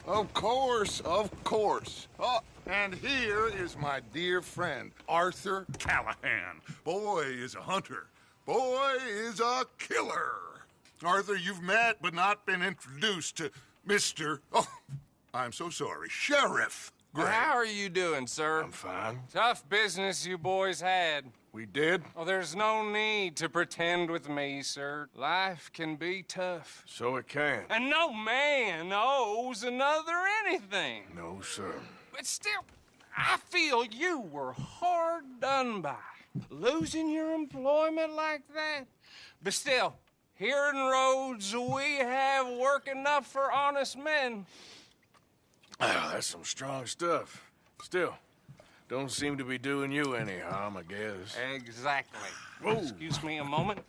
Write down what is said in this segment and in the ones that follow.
Of course, of course. Oh, and here is my dear friend, Arthur Callahan. Boy is a hunter. Boy is a killer. Arthur, you've met but not been introduced to Mr. Oh, I'm so sorry, Sheriff Gray. How are you doing, sir? I'm fine. Tough business you boys had. We did? Oh, there's no need to pretend with me, sir. Life can be tough. So it can. And no man owes another anything. No, sir. But still, I feel you were hard done by. Losing your employment like that. But still, here in Rhodes, we have work enough for honest men. Oh, that's some strong stuff. Still, don't seem to be doing you any harm, I guess. Exactly. Whoa. Excuse me a moment.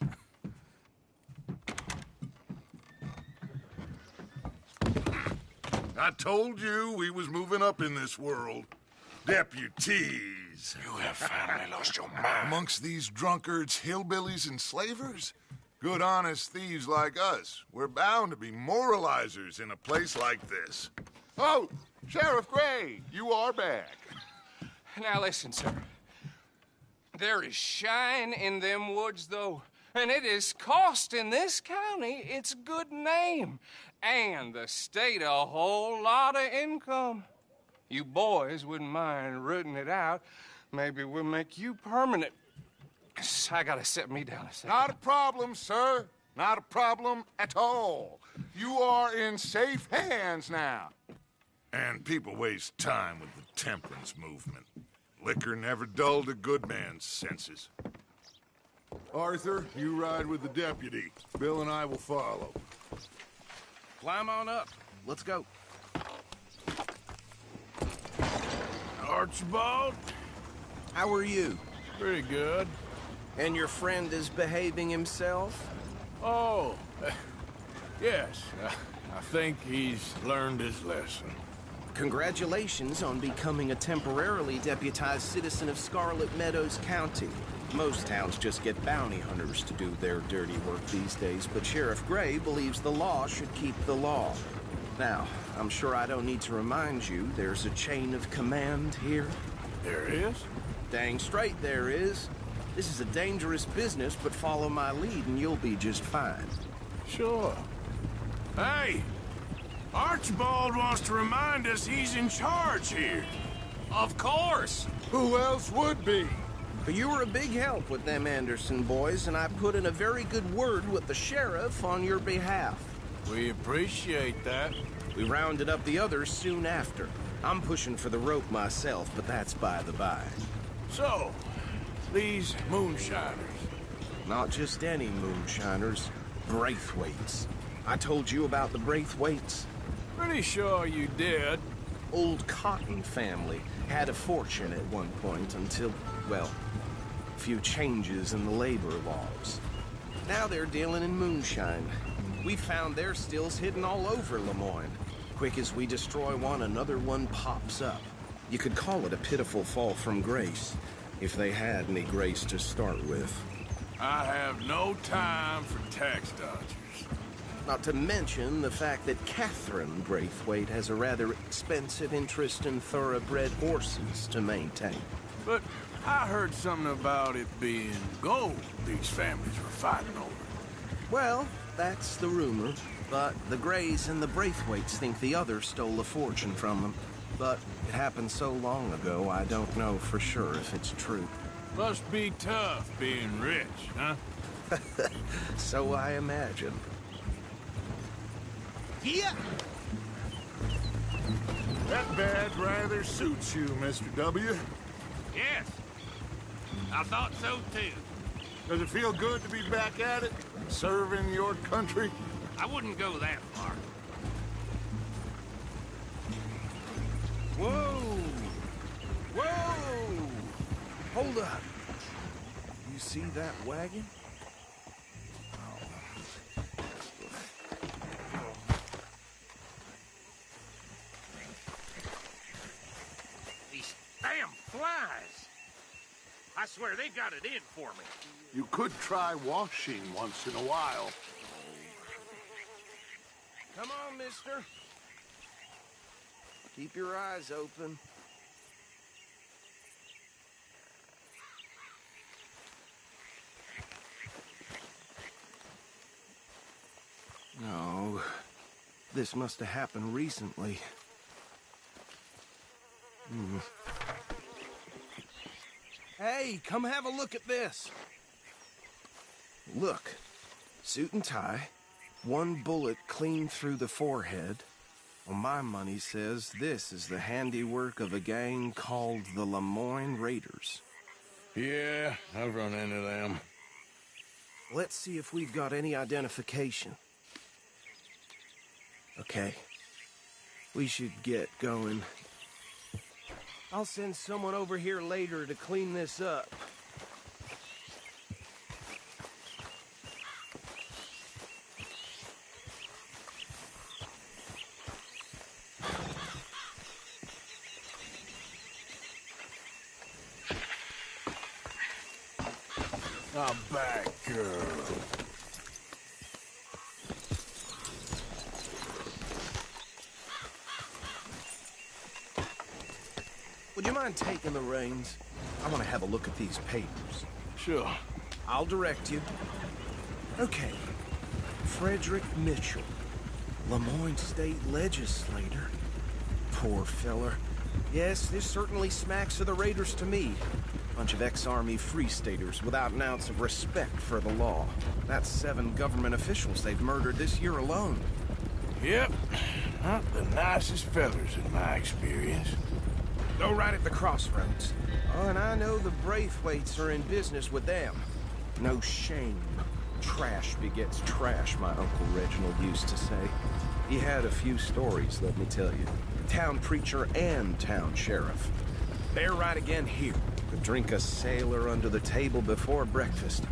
I told you we was moving up in this world. Deputies. You have finally lost your mind. Amongst these drunkards, hillbillies, and slavers? Good, honest thieves like us. We're bound to be moralizers in a place like this. Oh, Sheriff Gray, you are back. Now listen, sir. There is shine in them woods, though, and it is costing this county its good name and the state a whole lot of income. You boys wouldn't mind rooting it out. Maybe we'll make you permanent. I gotta set me down a second. Not a problem, sir. Not a problem at all. You are in safe hands now. And people waste time with the temperance movement. Liquor never dulled a good man's senses. Arthur, you ride with the deputy. Bill and I will follow. Climb on up. Let's go. Archibald? How are you? Pretty good. And your friend is behaving himself? Oh, yes. I think he's learned his lesson. Congratulations on becoming a temporarily deputized citizen of Scarlet Meadows County. Most towns just get bounty hunters to do their dirty work these days, but Sheriff Gray believes the law should keep the law. Now, I'm sure I don't need to remind you there's a chain of command here. There is? Dang straight there is. This is a dangerous business, but follow my lead and you'll be just fine. Sure. Hey! Archibald wants to remind us he's in charge here. Of course. Who else would be? But you were a big help with them Anderson boys, and I put in a very good word with the sheriff on your behalf. We appreciate that. We rounded up the others soon after. I'm pushing for the rope myself, but that's by the by. So, these moonshiners. Not just any moonshiners, Braithwaites. I told you about the Braithwaites? Pretty sure you did. Old Cotton family had a fortune at one point until, well, a few changes in the labor laws. Now they're dealing in moonshine. We found their stills hidden all over Lemoyne. Quick as we destroy one, another one pops up. You could call it a pitiful fall from grace, if they had any grace to start with. I have no time for tax dodgers. Not to mention the fact that Catherine Braithwaite has a rather expensive interest in thoroughbred horses to maintain. But I heard something about it being gold these families were fighting over. Well, that's the rumor. But the Grays and the Braithwaites think the other stole a fortune from them. But it happened so long ago, I don't know for sure if it's true. Must be tough being rich, huh? So I imagine. Yeah! That badge rather suits you, Mr. W. Yes. I thought so, too. Does it feel good to be back at it? Serving your country? I wouldn't go that far. Whoa! Whoa! Hold up. You see that wagon? These damn flies. I swear they got it in for me. You could try washing once in a while. Come on, mister. Keep your eyes open. No, this must have happened recently. Hey, come have a look at this. Look, suit and tie, one bullet clean through the forehead. Well, my money says this is the handiwork of a gang called the Lemoyne Raiders. Yeah, I've run into them. Let's see if we've got any identification. Okay. We should get going. I'll send someone over here later to clean this up. Now back, girl. Would you mind taking the reins? I want to have a look at these papers. Sure. I'll direct you. Okay. Frederick Mitchell, Lemoyne State Legislator. Poor feller. Yes, this certainly smacks of the Raiders to me. Bunch of ex-Army Free Staters without an ounce of respect for the law. That's 7 government officials they've murdered this year alone. Yep. Not the nicest fellas in my experience. Go right at the crossroads. Oh, and I know the Braithwaites are in business with them. No shame. Trash begets trash, my Uncle Reginald used to say. He had a few stories, let me tell you. Town preacher and town sheriff. They're right again here. Could drink a sailor under the table before breakfast.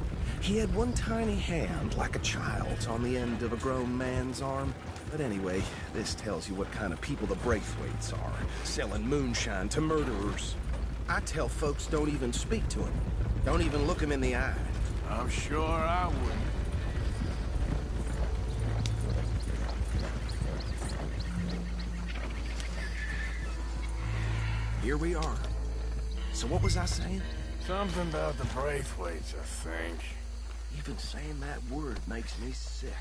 He had one tiny hand, like a child's, on the end of a grown man's arm. But anyway, this tells you what kind of people the Braithwaites are. Selling moonshine to murderers. I tell folks don't even speak to him. Don't even look him in the eye. I'm sure I wouldn't. Here we are. So what was I saying? Something about the Braithwaites, I think. Even saying that word makes me sick.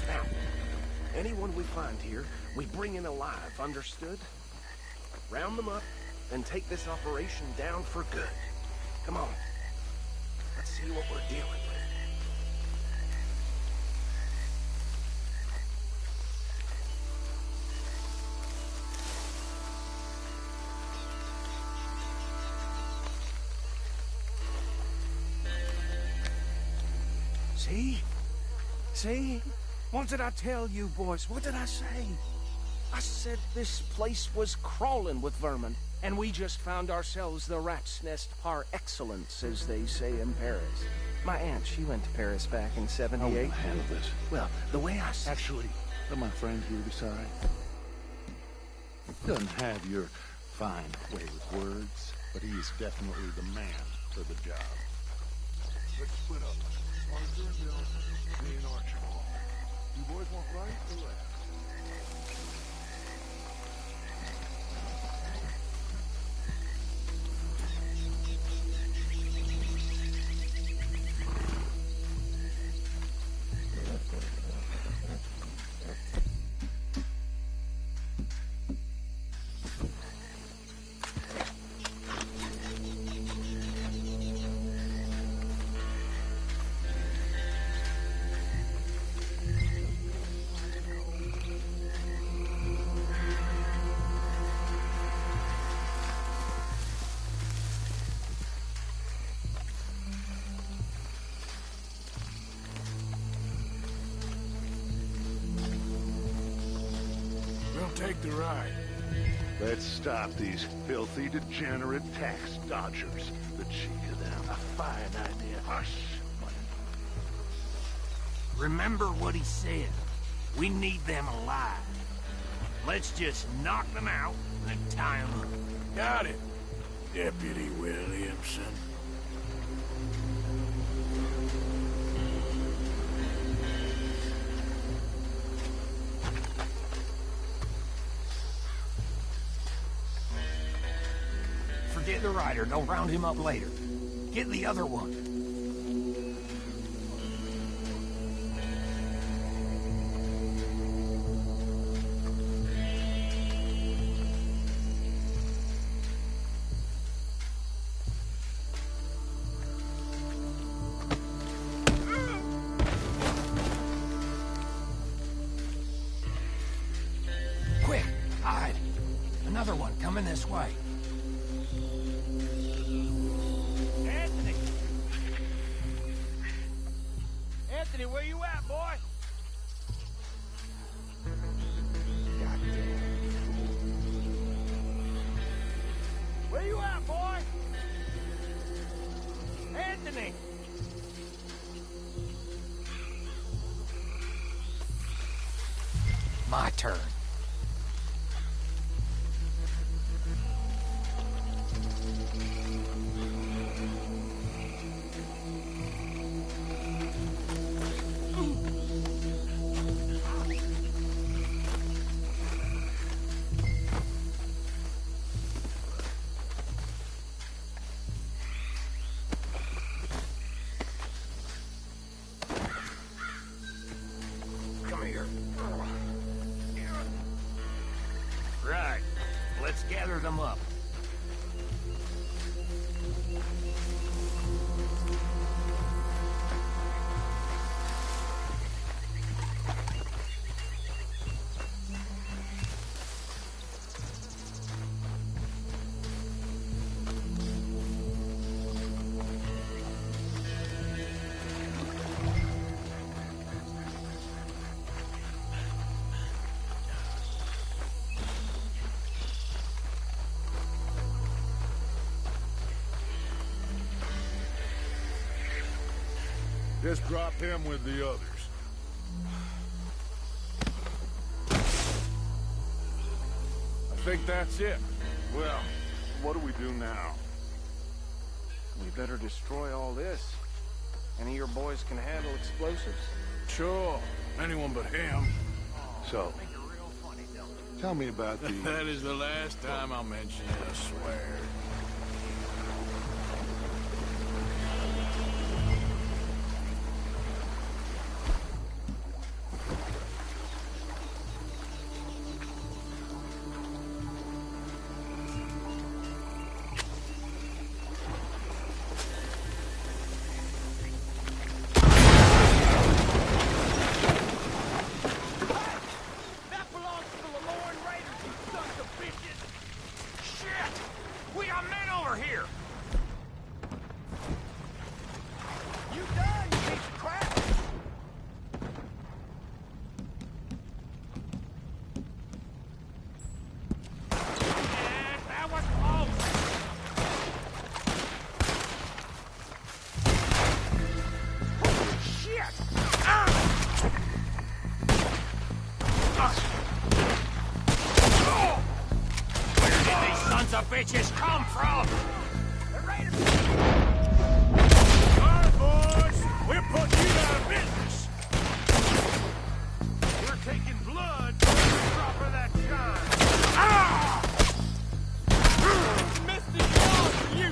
Now, anyone we find here, we bring in alive, understood? Round them up, and take this operation down for good. Come on. Let's see what we're dealing with. See? See? What did I tell you, boys? What did I say? I said this place was crawling with vermin, and we just found ourselves the rat's nest par excellence, as they say in Paris. My aunt, she went to Paris back in '78. I will handle this. Well, the way I see... Actually, let my friend here decide. Doesn't have your fine way with words, but he is definitely the man for the job. Let's split up. Arthur and Bill, me and Archibald. You boys want right or left? Take the ride. Let's stop these filthy, degenerate tax dodgers. The cheek of them. A fine idea. Hush. Remember what he said. We need them alive. Let's just knock them out and tie them up. Got it, Deputy Williamson. the rider. Don't round him up later. Get the other one. Quick, hide. Another one coming this way. Anthony! Anthony, where you at, boy? Where you at, boy? Anthony! My turn. Come here. Right. Let's gather them up. Just drop him with the others. I think that's it. Well, what do we do now? We better destroy all this. Any of your boys can handle explosives? Sure. Anyone but him. So, tell me about the... That is the last time I'll mention it, I swear. That belongs to the Lemoyne Raiders, you sons of bitches! Shit! We got men over here! You done, you piece of crap! Yes, that was close! Holy shit! Where did these sons of bitches come from? The Raiders! All right, boys. We're putting you out of business. We're taking blood for every drop of that shine. Ah! Misty blood for you!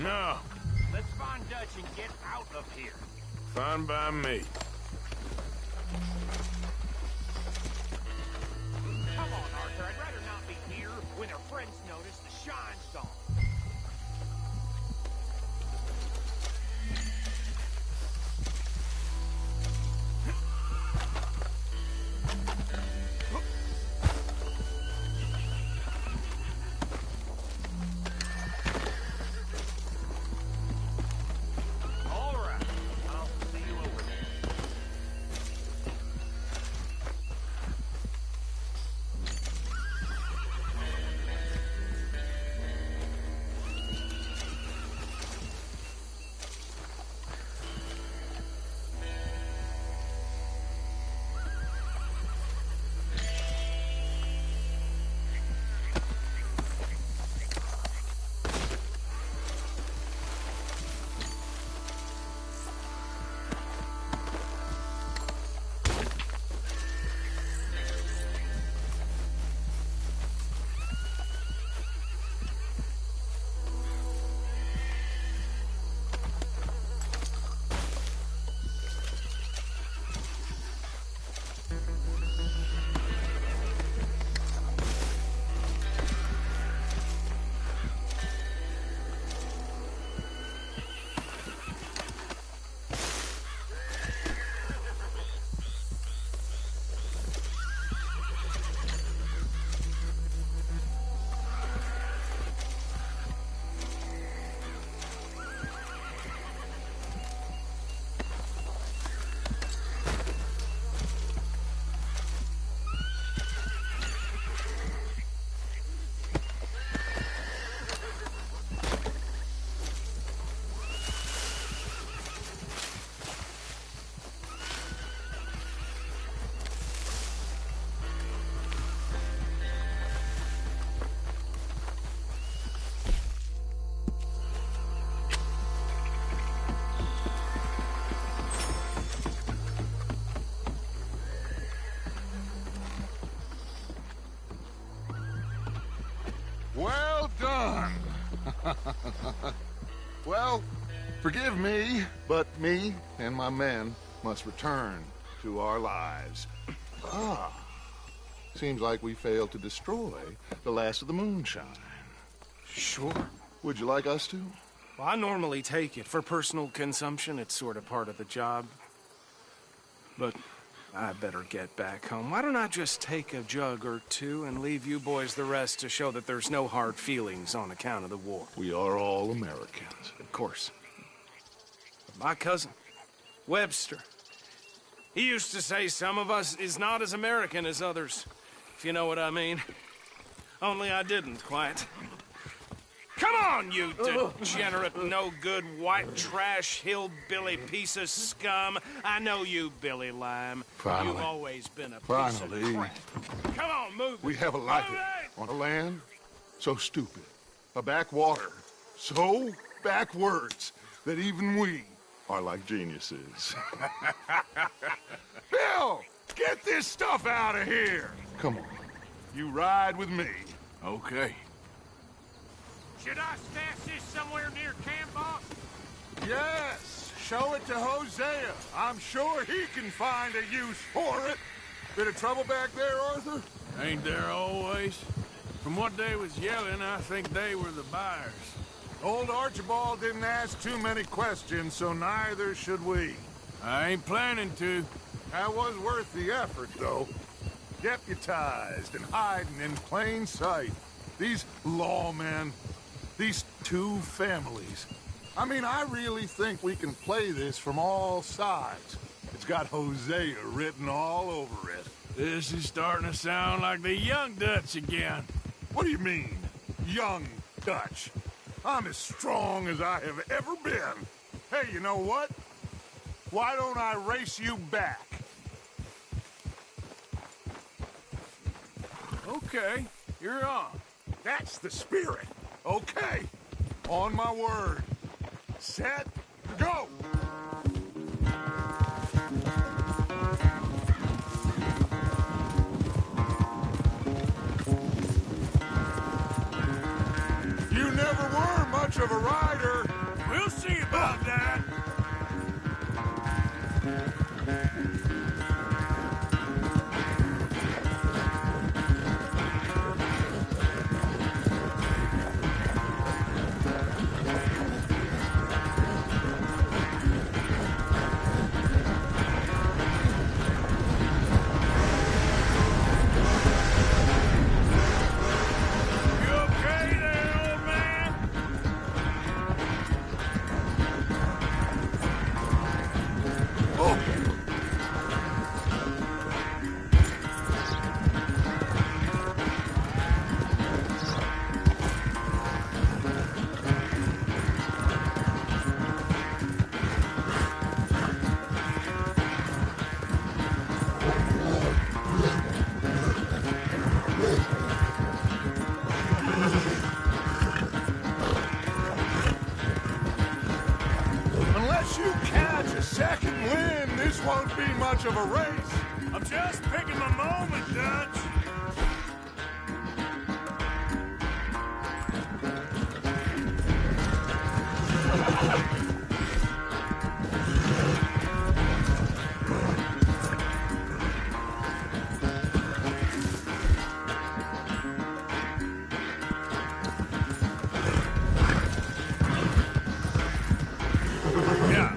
No, Let's find Dutch and get out of here. fine by me. Come on, Arthur. I'd rather not be here when our friends notice the shine's gone. All right. I'll see you over there. Well done. Well, forgive me, but me and my men must return to our lives. Seems like we failed to destroy the last of the moonshine. Sure. Would you like us to? Well, I normally take it. For personal consumption, it's sort of part of the job. But I better get back home. Why don't I just take a jug or two and leave you boys the rest to show that there's no hard feelings on account of the war? We are all Americans. Of course. But my cousin, Webster, he used to say some of us is not as American as others, if you know what I mean. Only I didn't quite. Come on, you degenerate, no-good, white trash, hillbilly piece of scum. I know you, Billy Lime. Finally. You've always been a piece Finally. of crap. Come on, move. We have a life Move it! on a land so stupid, a backwater so backwards that even we are like geniuses. Bill, get this stuff out of here. Come on, you ride with me. Okay. Should I stash this somewhere near camp, boss? Yes, show it to Hosea. I'm sure he can find a use for it. Bit of trouble back there, Arthur? Ain't there always? From what they was yelling, I think they were the buyers. Old Archibald didn't ask too many questions, so neither should we. I ain't planning to. That was worth the effort, though. Deputized and hiding in plain sight. These lawmen, these two families. I mean, I really think we can play this from all sides. It's got Hosea written all over it. This is starting to sound like the young Dutch again. What do you mean, young Dutch? I'm as strong as I have ever been. Hey, you know what? Why don't I race you back? Okay, you're on. That's the spirit. Okay. On my word. Set, go! You never were much of a rider. We'll see about that. You okay there, old man? Unless you catch a second wind, this won't be much of a race. I'm just picking my moment, Dutch. Yeah.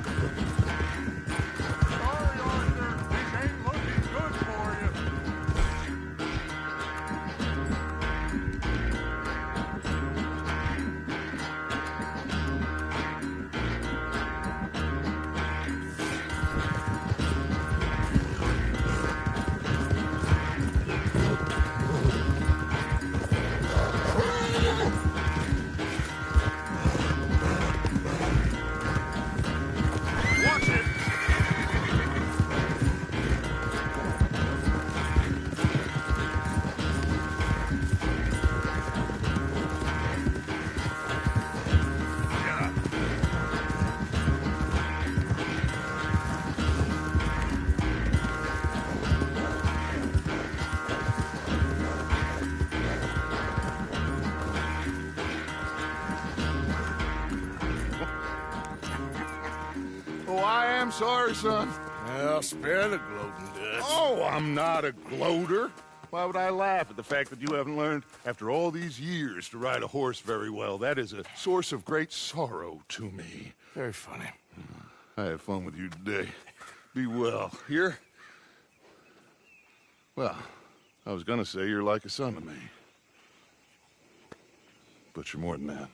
Sorry, Arthur. This ain't looking good for you. Watch it. Oh, I am sorry, son. Well, spare the gloating, Dutch. Oh, I'm not a gloater. Why would I laugh at the fact that you haven't learned, after all these years, to ride a horse very well? That is a source of great sorrow to me. Very funny. I had fun with you today. Be well. Here? Well, I was gonna say you're like a son to me. But you're more than that.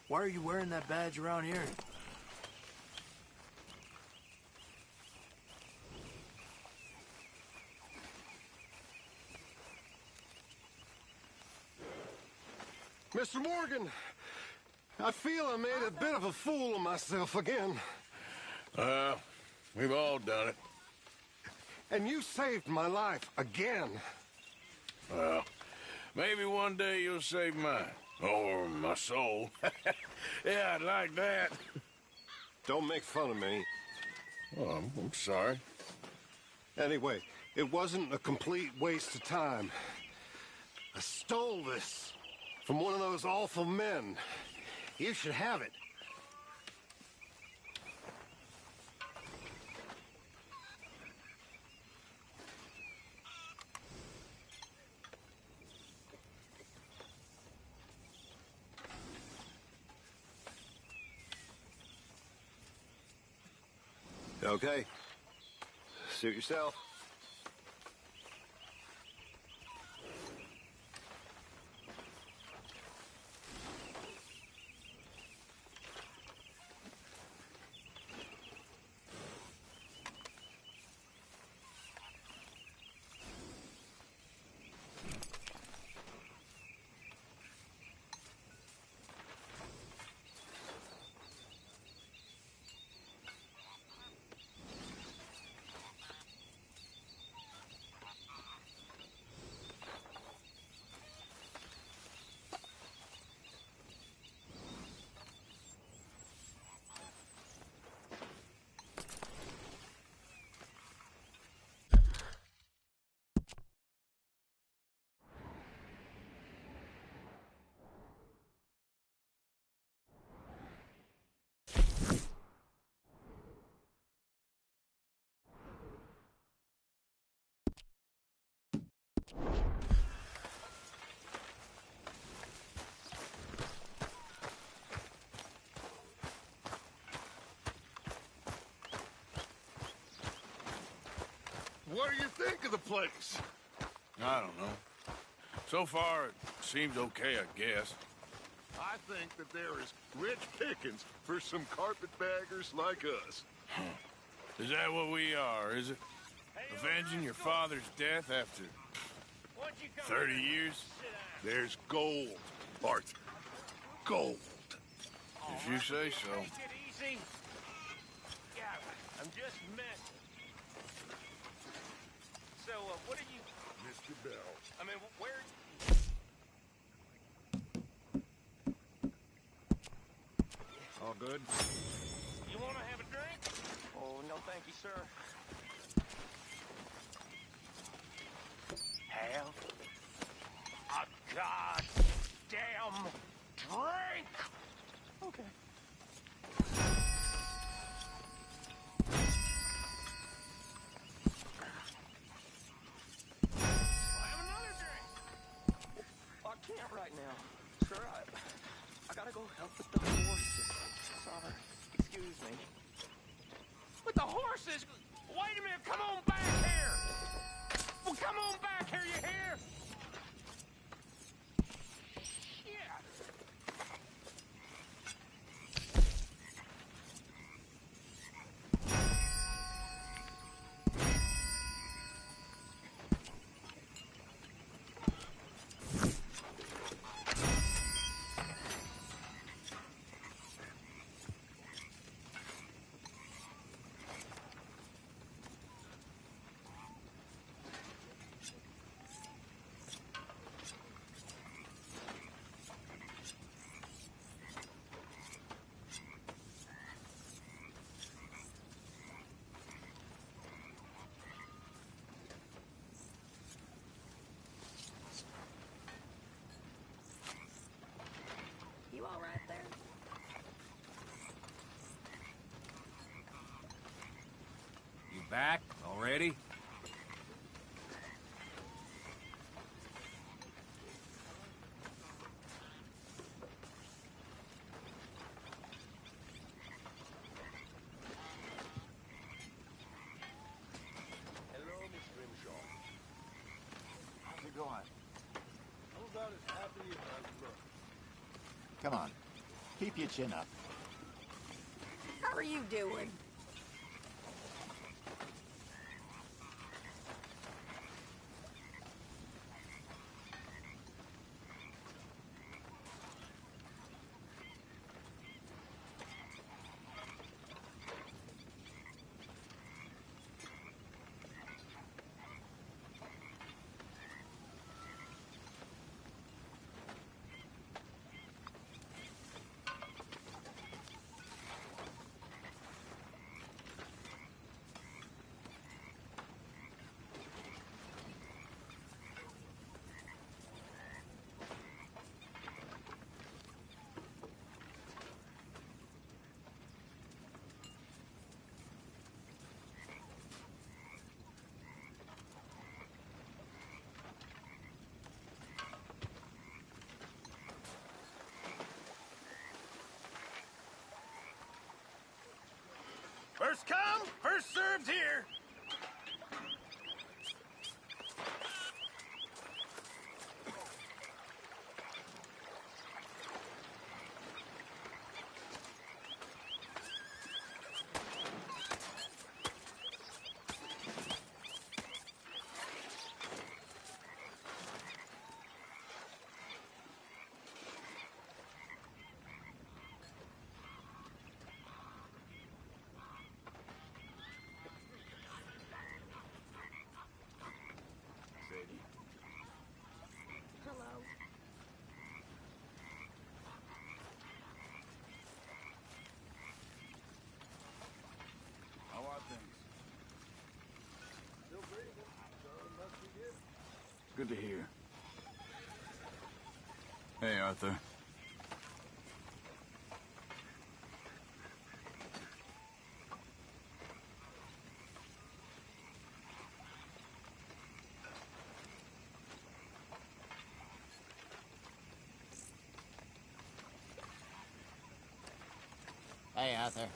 Why are you wearing that badge around here? Mr. Morgan, I feel I made a bit of a fool of myself again. We've all done it. And you saved my life again. Well, maybe one day you'll save mine. Or my soul. Yeah, I'd like that. Don't make fun of me. Oh, I'm sorry. Anyway, it wasn't a complete waste of time. I stole this from one of those awful men. You should have it. Okay. Suit yourself. What do you think of the place? I don't know. So far, it seems okay, I guess. I think that there is rich pickings for some carpetbaggers like us. Is that what we are, is it? Avenging your father's death after 30 years? There's gold, Arthur. Gold. If you say so. Take it easy. Yeah, I'm just messing. So, what are you... Mr. Bell. I mean, where... All good? You want to have a drink? Oh, no thank you, sir. Have a goddamn drink! Okay. I'll have another drink. I can't right now. Sir, I gotta go help with the horses. Sorry. Excuse me. With the horses? Wait a minute, come on back here! Well, come on back here, you hear? You all right there? You back already? Hello, Miss Grimshaw. How's it going? I'm about as happy as I look. Come on. Keep your chin up. How are you doing? First come, first served here. Hello. How are things? Good to hear. Hey, Arthur. Hey, Arthur.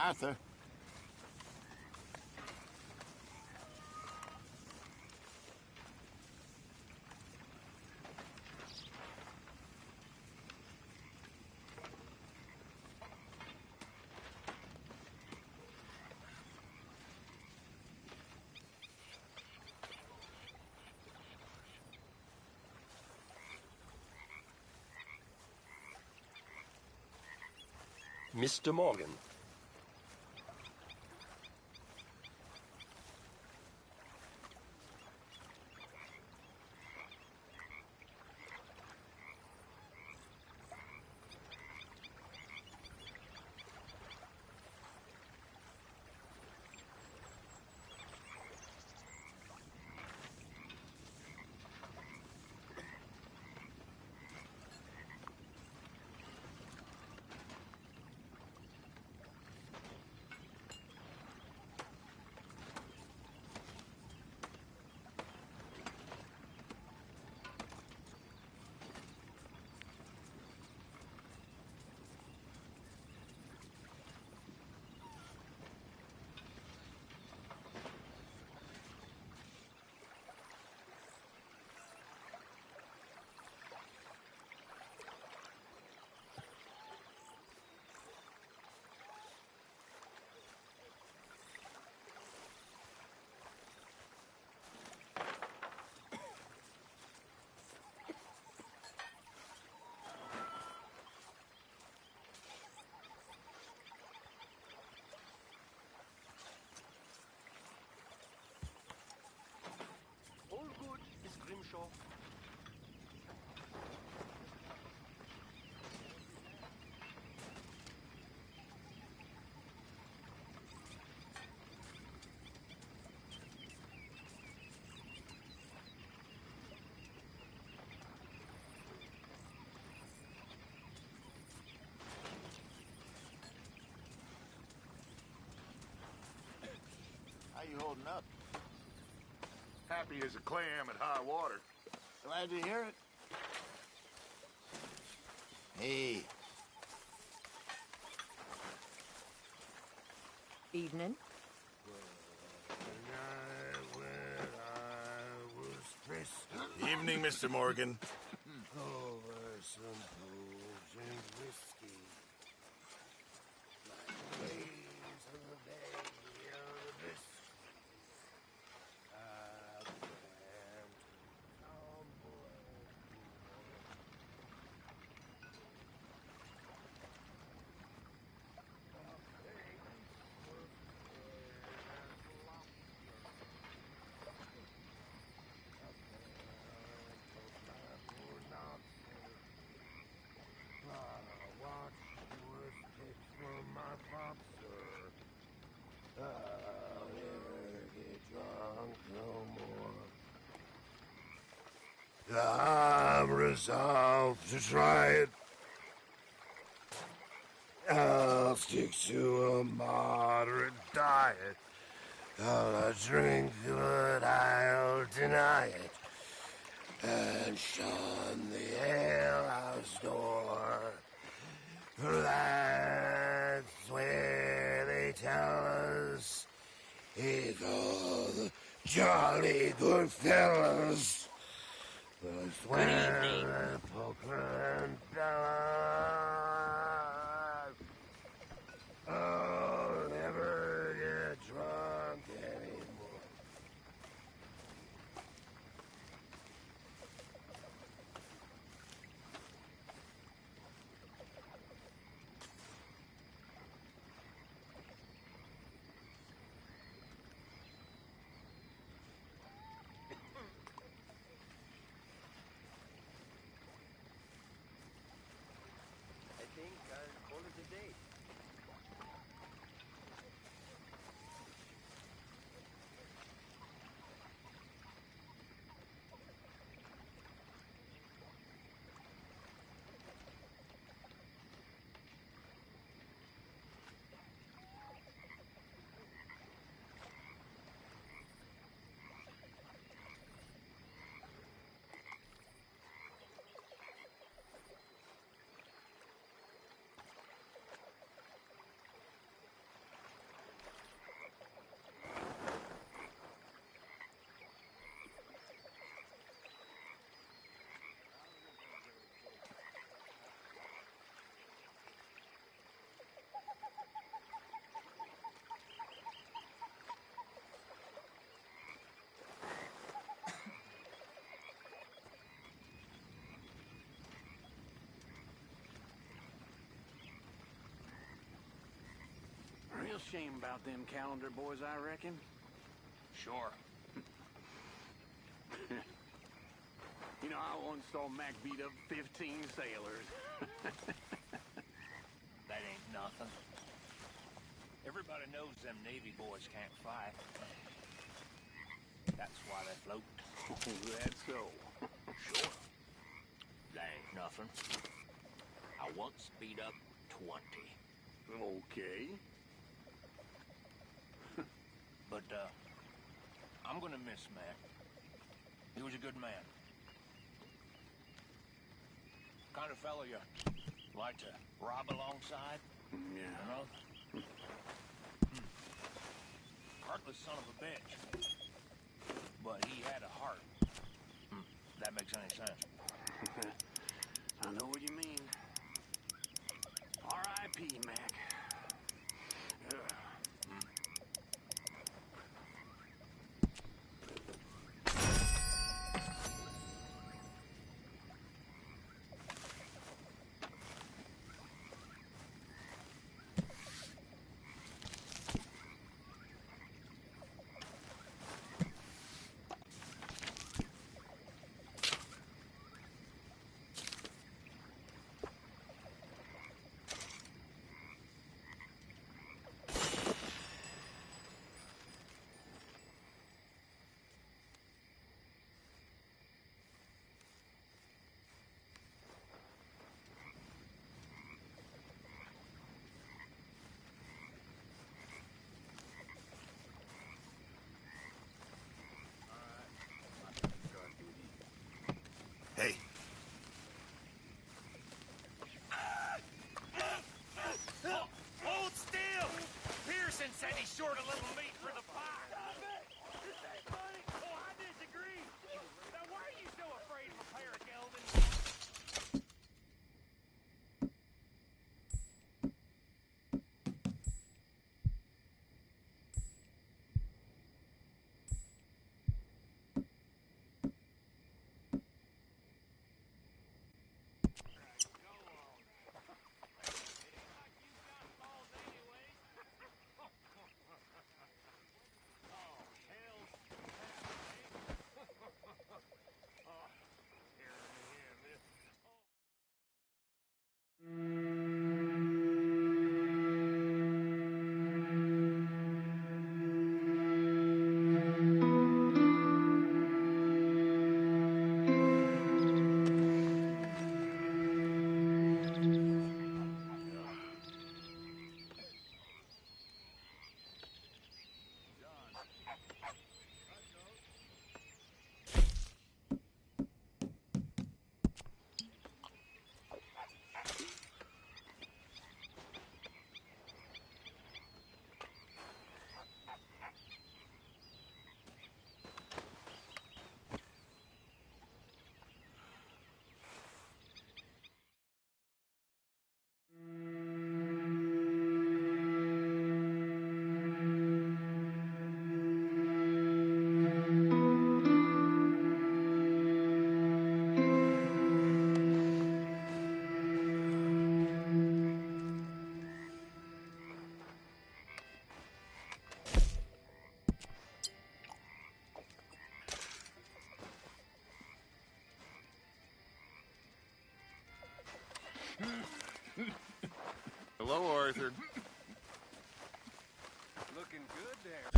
Arthur. Mr. Morgan. All good, Miss Grimshaw. How you holding up? Happy as a clam at high water. Glad to hear it. Hey. Evening. Evening, Mr. Morgan. Over some booze and whiskey. Like waves of the bay of the biscuit. I'm resolved to try it. I'll stick to a moderate diet. I'll not drink, but I'll deny it. And shun the alehouse door. For that's where they tell us it's all the jolly good fellas. Good evening. Poker and fellas. I'll never get drunk anymore. real shame about them calendar boys, I reckon. Sure. You know, I once saw Mac beat up 15 sailors. That ain't nothing. Everybody knows them Navy boys can't fight. That's why they float. Oh, that's so. Sure. That ain't nothing. I once beat up 20. Okay. But, I'm gonna miss Mac. He was a good man. Kind of fellow you like to rob alongside, Yeah. you know? Heartless son of a bitch. But he had a heart. That makes any sense. I know what you mean. R.I.P., Mac. Ugh. Hey. Hold still! Pearson said he short a little meat for the pie. Stop it! This ain't funny! Oh, I disagree! Now, why are you so afraid of a pair of geldings? Hello, Arthur. Looking good there.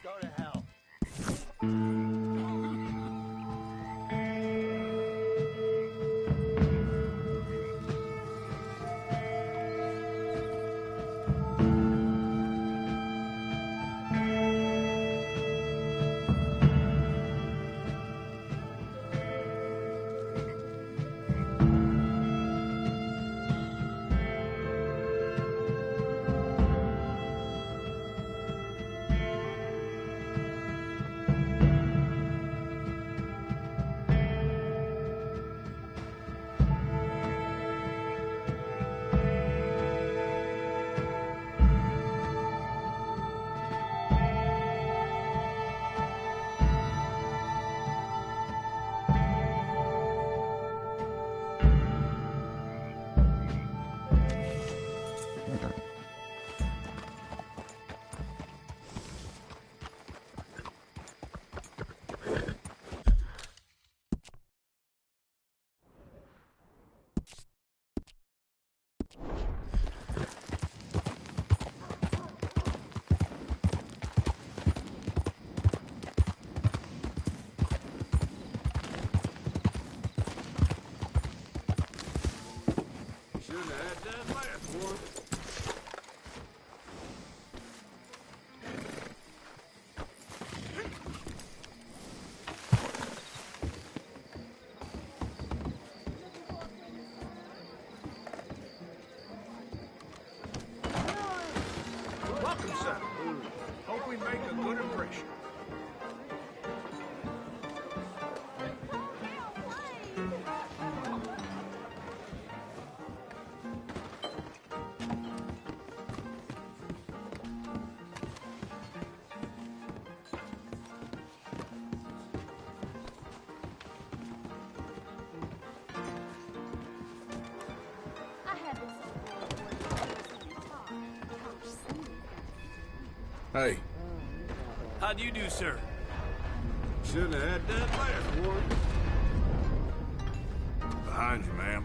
Go to hell. Hey. How do you do, sir? Shouldn't have had that last one. Behind you, ma'am.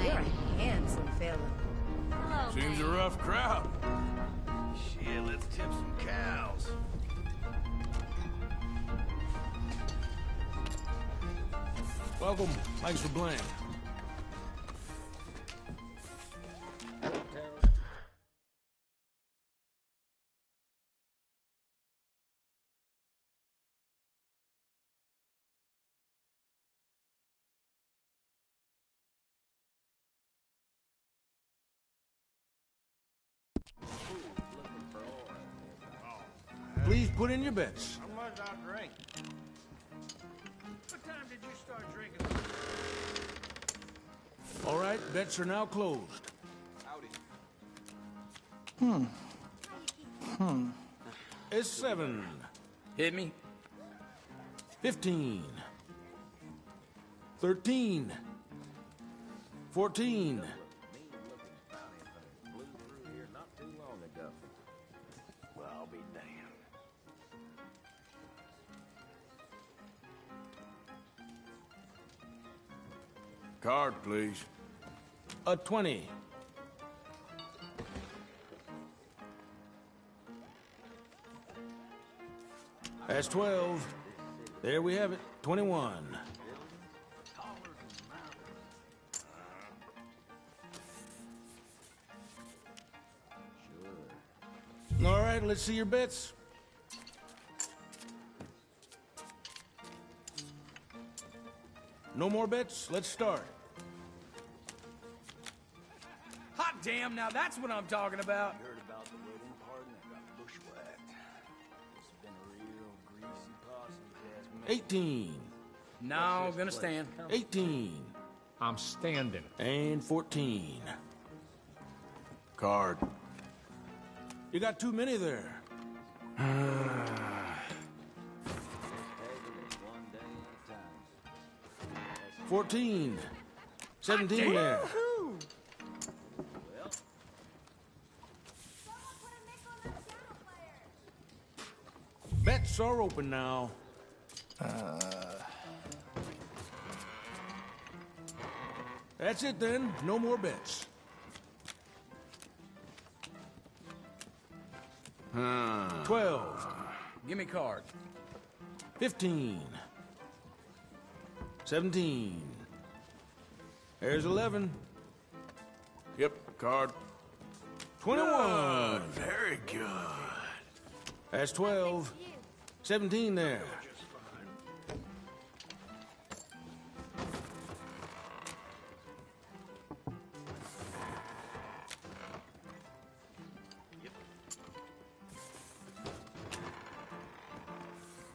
You're a handsome fella. Hello, Seems a man. rough crowd. Shit, let's tip some cows. Welcome. Thanks for playing. Please put in your bets. How much I drink? What time did you start drinking? All right, bets are now closed. It's 7. Hit me. 15. 13. 14. Well, I'll be damned. Card, please. A 20. That's 12. There we have it. 21. All right, let's see your bets. No more bets? Let's start. Hot damn, now that's what I'm talking about. Heard about the wedding party that got bushwhacked. It's been a real greasy posse, if you ask me. 18. No, gonna stand. 18. I'm standing. And 14. Card. You got too many there. 14. 17 there. Bets are open now. That's it then. No more bets. 12. Give me card. 15. 17. There's 11. Yep, card. 21. Very good. That's 12. 17 there.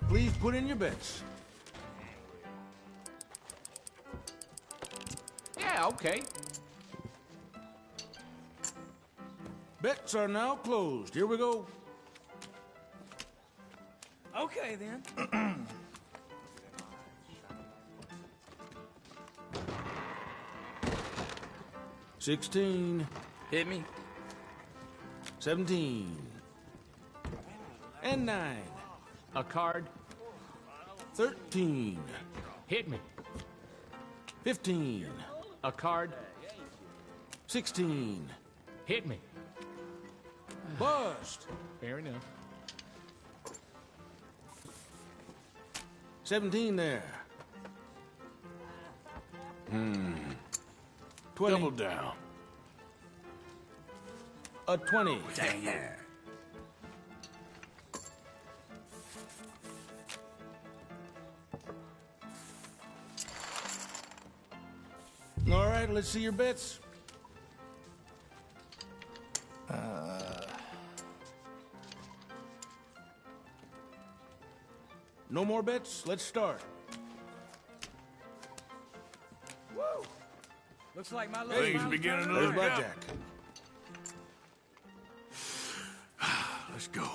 Please put in your bets. Yeah, okay. Bets are now closed. Here we go. Okay, then. 16. Hit me. 17. And 9. A card. 13. Hit me. 15. A card. 16. Hit me. Bust. Fair enough. 17 there. 20. Double down. A 20. Dang it. All right, let's see your bets. No more bets? Let's start. Woo! Looks like my little Things mountain beginning to turned There's look around. up. blackjack. Let's go.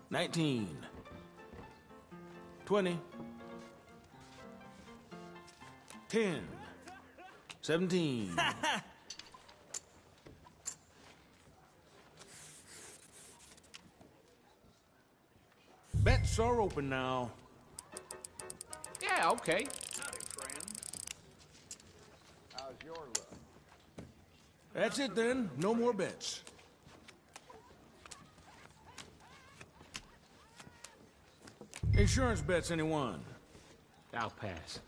19. 20. 10. 17. Vets are open now. Yeah, okay. How's your luck? That's it then. No more bets. Insurance bets, anyone? I'll pass.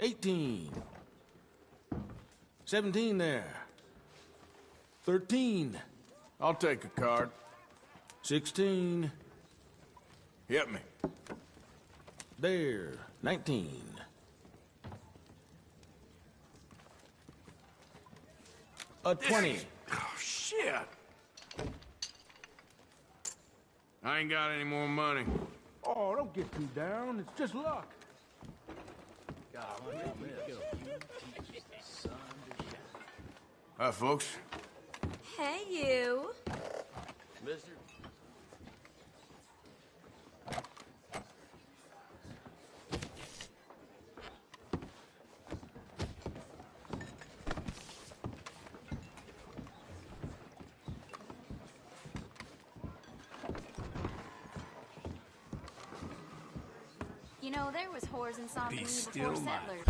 $18. 17 there. 13. I'll take a card. 16. Hit me. There. 19. A 20. Oh, shit. I ain't got any more money. Oh, don't get too down. It's just luck. Hi, folks. Hey, you. Mister? You know, there was whores in Saint Be Denis still, before man. settlers.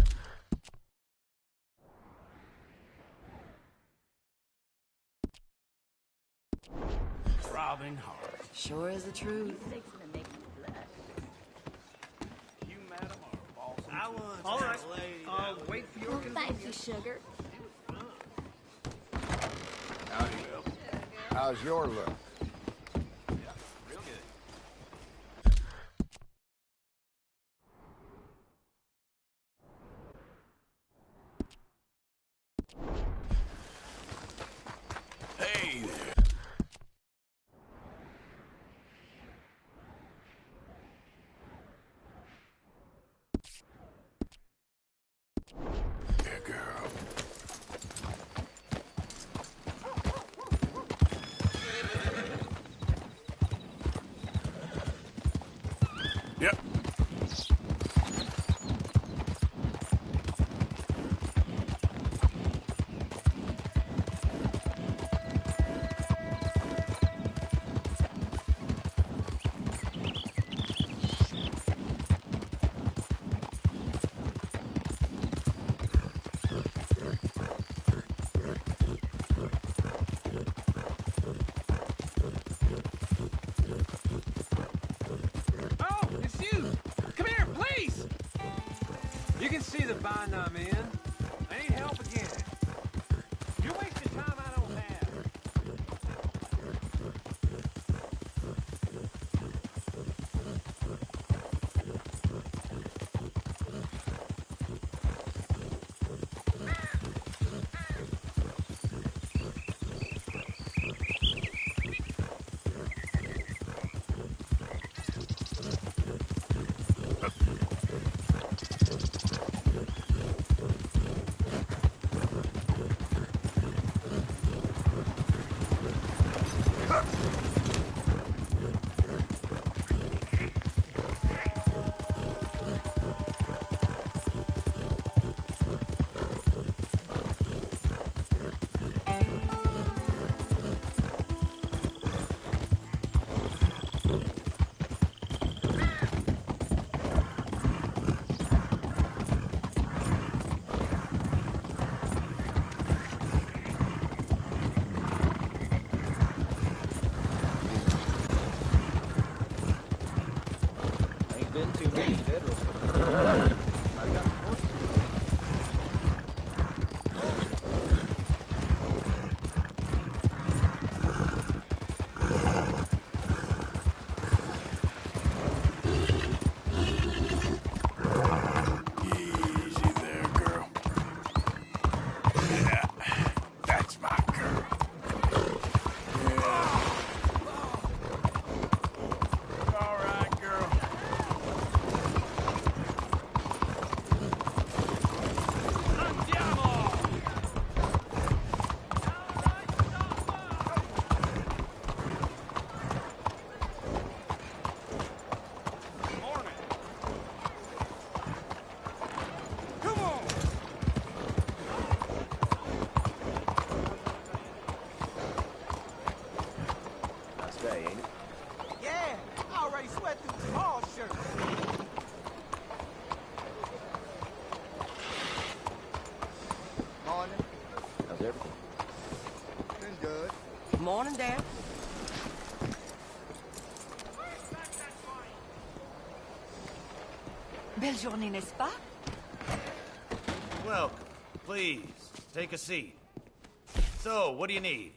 Throbbing heart. Sure is the truth. You, madam, are balsam. I want all right. Wait for your Well, thank you, sugar. Howdy, Bill. How's your luck? real good. Hey there. Yeah, girl. Yep. Oh, it's you! Come here, please! You can see the bind I'm in. I need help again. You're wasting time I don't have. everything? Been good. Morning, Dad. Belle journée, n'est-ce pas? Welcome. Please, take a seat. So, what do you need?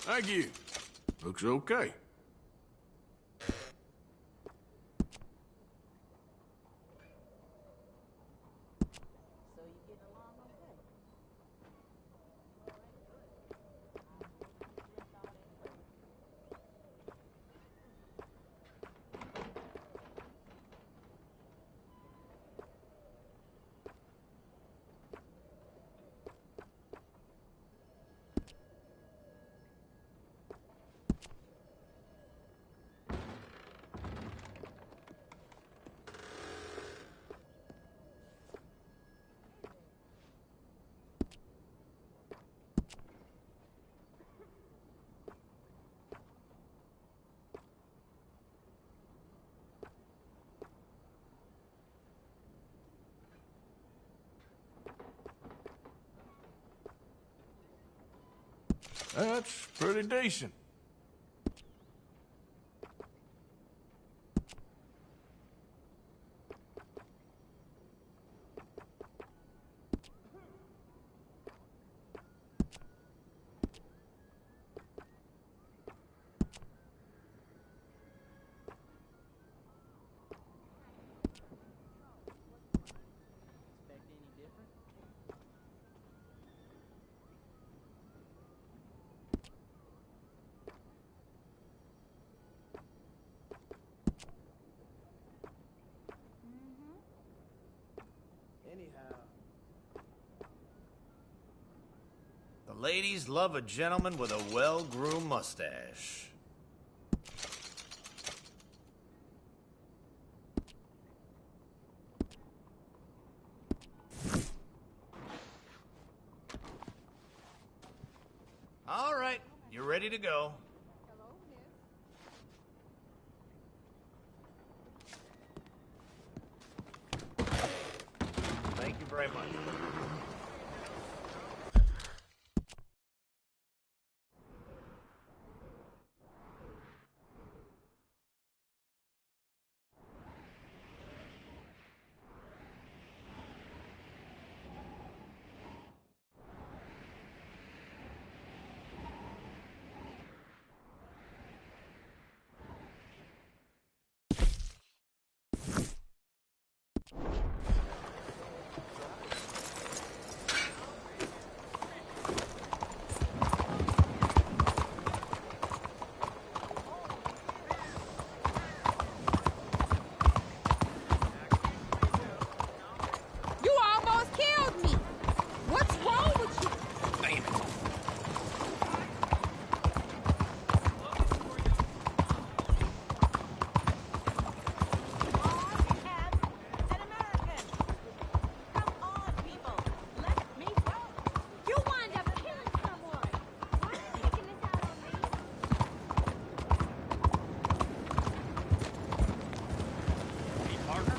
Thank you. Looks okay. That's pretty decent. The ladies love a gentleman with a well-groomed mustache. All right, you're ready to go. Thank you very much. You almost killed me. What's wrong with you? Damn it. You wind up killing someone. Why are you taking this out on me? Hey, partner?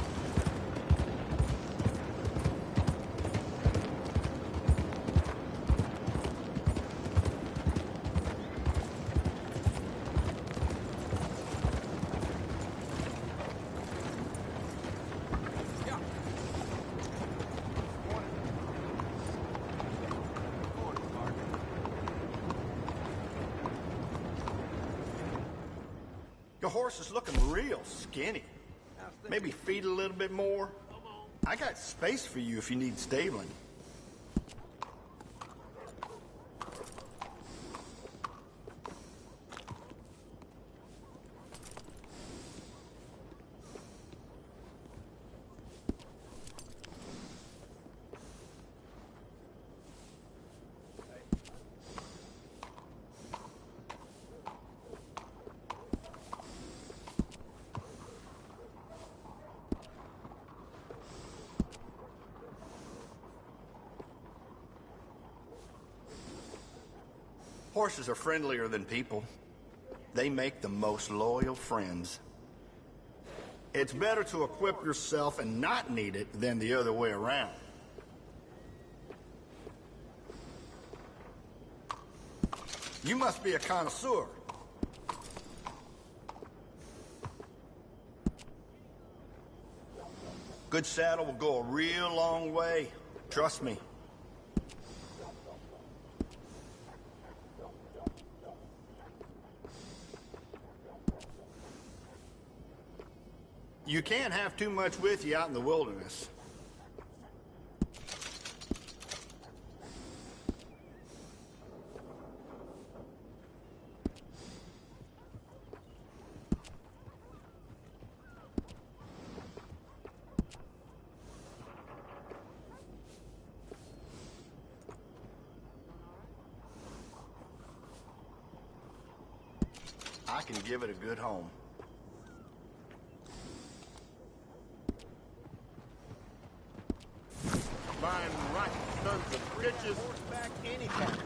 Your horse is looking real skinny. Maybe feed a little bit more. I got space for you if you need stabling. Horses are friendlier than people. They make the most loyal friends. It's better to equip yourself and not need it than the other way around. You must be a connoisseur. Good saddle will go a real long way. Trust me. You can't have too much with you out in the wilderness. I can give it a good home. Buying right tons of riches. Horseback anytime.